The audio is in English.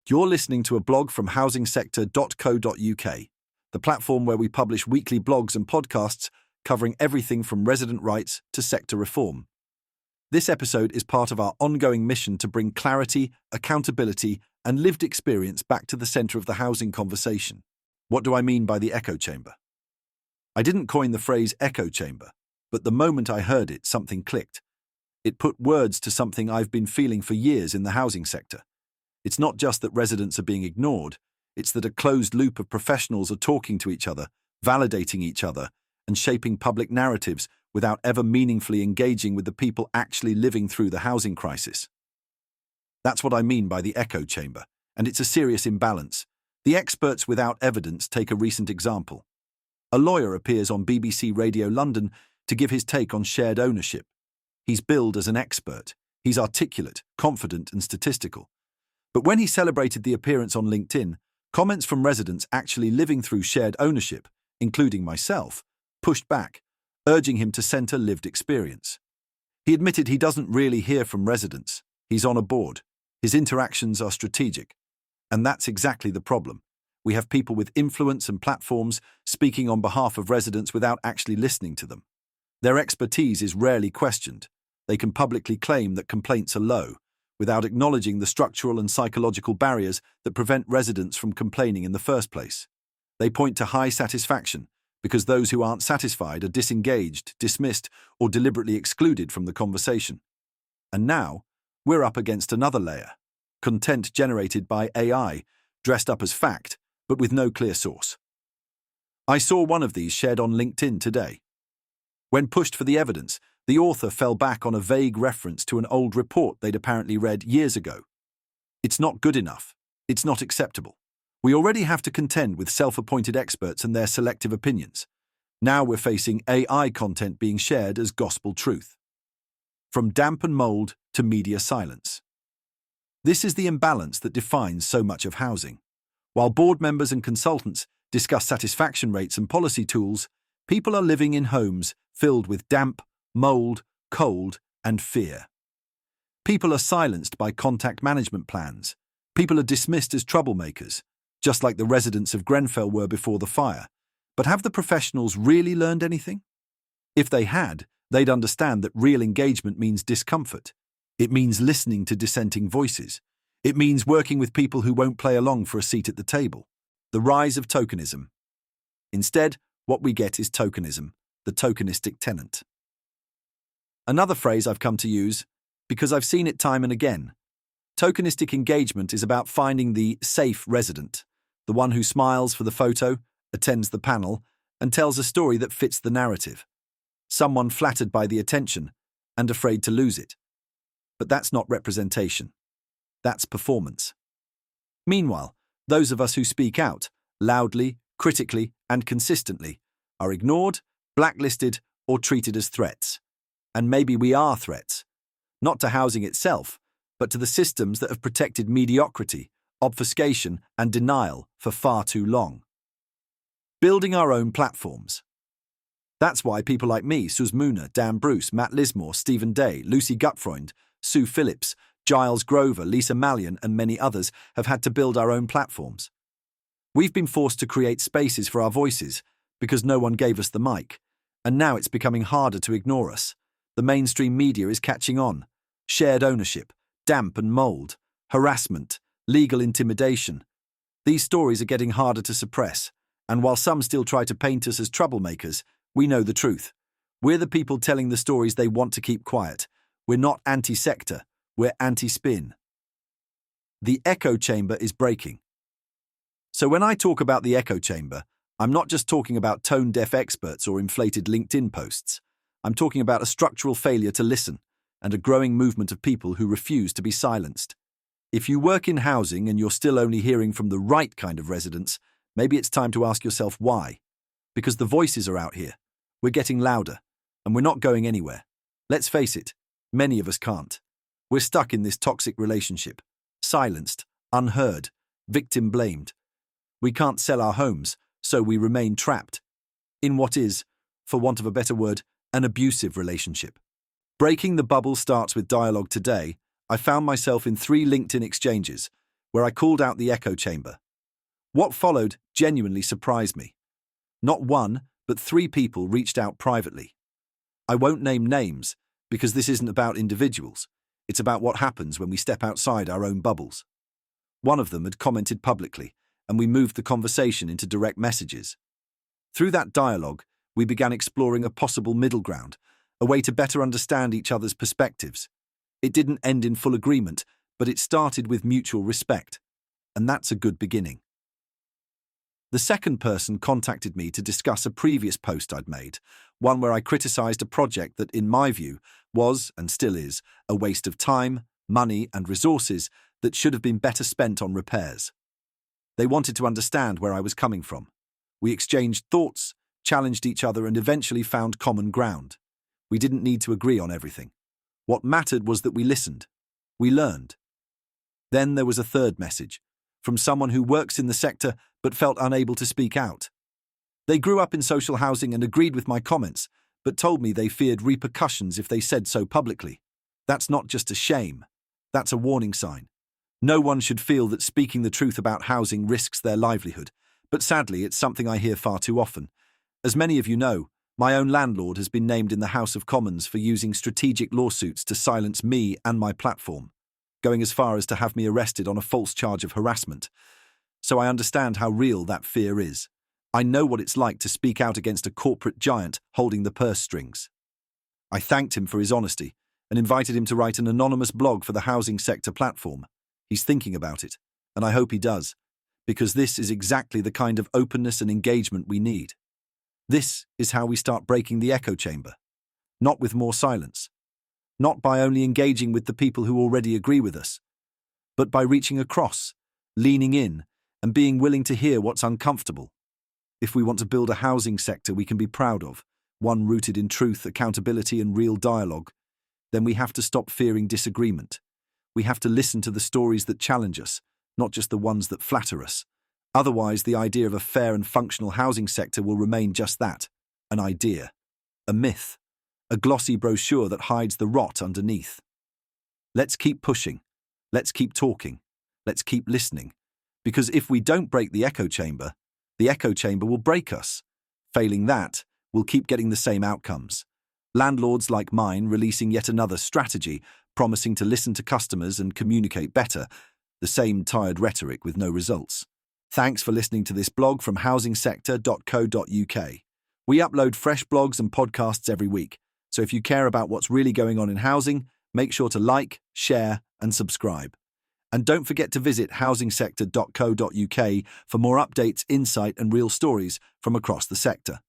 You're listening to a blog from housingsector.co.uk, the platform where we publish weekly blogs and podcasts covering everything from resident rights to sector reform. This episode is part of our ongoing mission to bring clarity, accountability, and lived experience back to the centre of the housing conversation. What do I mean by the echo chamber? I didn't coin the phrase echo chamber, but the moment I heard it, something clicked. It put words to something I've been feeling for years in the housing sector. It's not just that residents are being ignored, it's that a closed loop of professionals are talking to each other, validating each other, and shaping public narratives without ever meaningfully engaging with the people actually living through the housing crisis. That's what I mean by the echo chamber, and it's a serious imbalance. The experts without evidence take a recent example. A lawyer appears on BBC Radio London to give his take on shared ownership. He's billed as an expert. He's articulate, confident, and statistical. But when he celebrated the appearance on LinkedIn, comments from residents actually living through shared ownership, including myself, pushed back, urging him to centre lived experience. He admitted he doesn't really hear from residents. He's on a board. His interactions are strategic. And that's exactly the problem. We have people with influence and platforms speaking on behalf of residents without actually listening to them. Their expertise is rarely questioned. They can publicly claim that complaints are low, without acknowledging the structural and psychological barriers that prevent residents from complaining in the first place. They point to high satisfaction, because those who aren't satisfied are disengaged, dismissed, or deliberately excluded from the conversation. And now, we're up against another layer: content generated by AI, dressed up as fact, but with no clear source. I saw one of these shared on LinkedIn today. When pushed for the evidence, the author fell back on a vague reference to an old report they'd apparently read years ago. It's not good enough. It's not acceptable. We already have to contend with self-appointed experts and their selective opinions. Now we're facing AI content being shared as gospel truth. From damp and mould to media silence. This is the imbalance that defines so much of housing. While board members and consultants discuss satisfaction rates and policy tools, people are living in homes filled with damp, mould, cold, and fear. People are silenced by contact management plans. People are dismissed as troublemakers, just like the residents of Grenfell were before the fire. But have the professionals really learned anything? If they had, they'd understand that real engagement means discomfort. It means listening to dissenting voices. It means working with people who won't play along for a seat at the table. The rise of tokenism. Instead, what we get is tokenism, the tokenistic tenant. Another phrase I've come to use, because I've seen it time and again. Tokenistic engagement is about finding the safe resident, the one who smiles for the photo, attends the panel, and tells a story that fits the narrative. Someone flattered by the attention and afraid to lose it. But that's not representation. That's performance. Meanwhile, those of us who speak out, loudly, critically, and consistently, are ignored, blacklisted, or treated as threats. And maybe we are threats, not to housing itself, but to the systems that have protected mediocrity, obfuscation, and denial for far too long. Building our own platforms. That's why people like me, Suz Muna, Dan Bruce, Matt Lismore, Stephen Day, Lucy Gutfreund, Sue Phillips, Giles Grover, Lisa Mallion, and many others have had to build our own platforms. We've been forced to create spaces for our voices because no one gave us the mic, and now it's becoming harder to ignore us. The mainstream media is catching on. Shared ownership, damp and mould, harassment, legal intimidation. These stories are getting harder to suppress, and while some still try to paint us as troublemakers, we know the truth. We're the people telling the stories they want to keep quiet. We're not anti-sector, we're anti-spin. The echo chamber is breaking. So when I talk about the echo chamber, I'm not just talking about tone-deaf experts or inflated LinkedIn posts. I'm talking about a structural failure to listen and a growing movement of people who refuse to be silenced. If you work in housing and you're still only hearing from the right kind of residents, maybe it's time to ask yourself why. Because the voices are out here. We're getting louder, and we're not going anywhere. Let's face it, many of us can't. We're stuck in this toxic relationship, silenced, unheard, victim-blamed. We can't sell our homes, so we remain trapped in what is, for want of a better word, an abusive relationship. Breaking the bubble starts with dialogue today. I found myself in 3 LinkedIn exchanges where I called out the echo chamber. What followed genuinely surprised me. Not one, but 3 people reached out privately. I won't name names, because this isn't about individuals. It's about what happens when we step outside our own bubbles. One of them had commented publicly, and we moved the conversation into direct messages. Through that dialogue, we began exploring a possible middle ground, a way to better understand each other's perspectives. It didn't end in full agreement, but it started with mutual respect, and that's a good beginning. The second person contacted me to discuss a previous post I'd made, one where I criticized a project that, in my view, was, and still is, a waste of time, money, and resources that should have been better spent on repairs. They wanted to understand where I was coming from. We exchanged thoughts, challenged each other, and eventually found common ground. We didn't need to agree on everything. What mattered was that we listened. We learned. Then there was a third message, from someone who works in the sector but felt unable to speak out. They grew up in social housing and agreed with my comments, but told me they feared repercussions if they said so publicly. That's not just a shame. That's a warning sign. No one should feel that speaking the truth about housing risks their livelihood, but sadly it's something I hear far too often. As many of you know, my own landlord has been named in the House of Commons for using strategic lawsuits to silence me and my platform, going as far as to have me arrested on a false charge of harassment. So I understand how real that fear is. I know what it's like to speak out against a corporate giant holding the purse strings. I thanked him for his honesty and invited him to write an anonymous blog for the housing sector platform. He's thinking about it, and I hope he does, because this is exactly the kind of openness and engagement we need. This is how we start breaking the echo chamber. Not with more silence. Not by only engaging with the people who already agree with us, but by reaching across, leaning in, and being willing to hear what's uncomfortable. If we want to build a housing sector we can be proud of, one rooted in truth, accountability, and real dialogue, then we have to stop fearing disagreement. We have to listen to the stories that challenge us, not just the ones that flatter us. Otherwise, the idea of a fair and functional housing sector will remain just that, an idea, a myth, a glossy brochure that hides the rot underneath. Let's keep pushing. Let's keep talking. Let's keep listening. Because if we don't break the echo chamber will break us. Failing that, we'll keep getting the same outcomes. Landlords like mine releasing yet another strategy, promising to listen to customers and communicate better, the same tired rhetoric with no results. Thanks for listening to this blog from housingsector.co.uk. We upload fresh blogs and podcasts every week, so if you care about what's really going on in housing, make sure to like, share, and subscribe. And don't forget to visit housingsector.co.uk for more updates, insight, and real stories from across the sector.